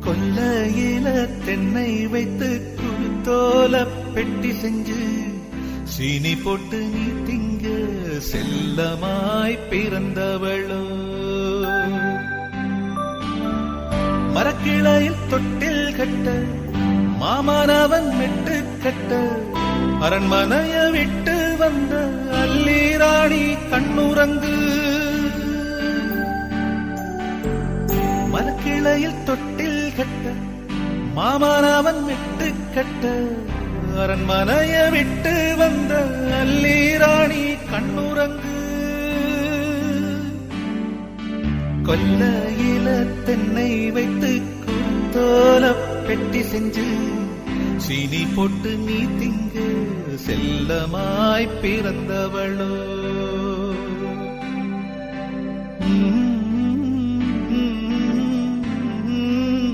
கொல்லையில தென்னை வைத்து குருத்தோல பெட்டி செஞ்சு சீனி போட்டு நீ திங்க செல்லமாய் பிறந்தவளோ. மரக்கிளையில் தொட்டில் கட்ட மாமனவன் மெட்டு கட்ட அரண்மனைய விட்டு வந்த அல்லீராணி கண்ணுறங்கு. மரக்கிளையில் தொட்டில் கட்ட மாமனவன் மெட்டு கட்ட அரண்மனைய விட்டு வந்த அல்லீராணி கண்ணுறங்கு. கொல்லையில தென்னை வைத்து குருத்தோல பெட்டி செஞ்சு சீனி போட்டு நீ திங்க செல்லமாய் பிறந்தவளோ.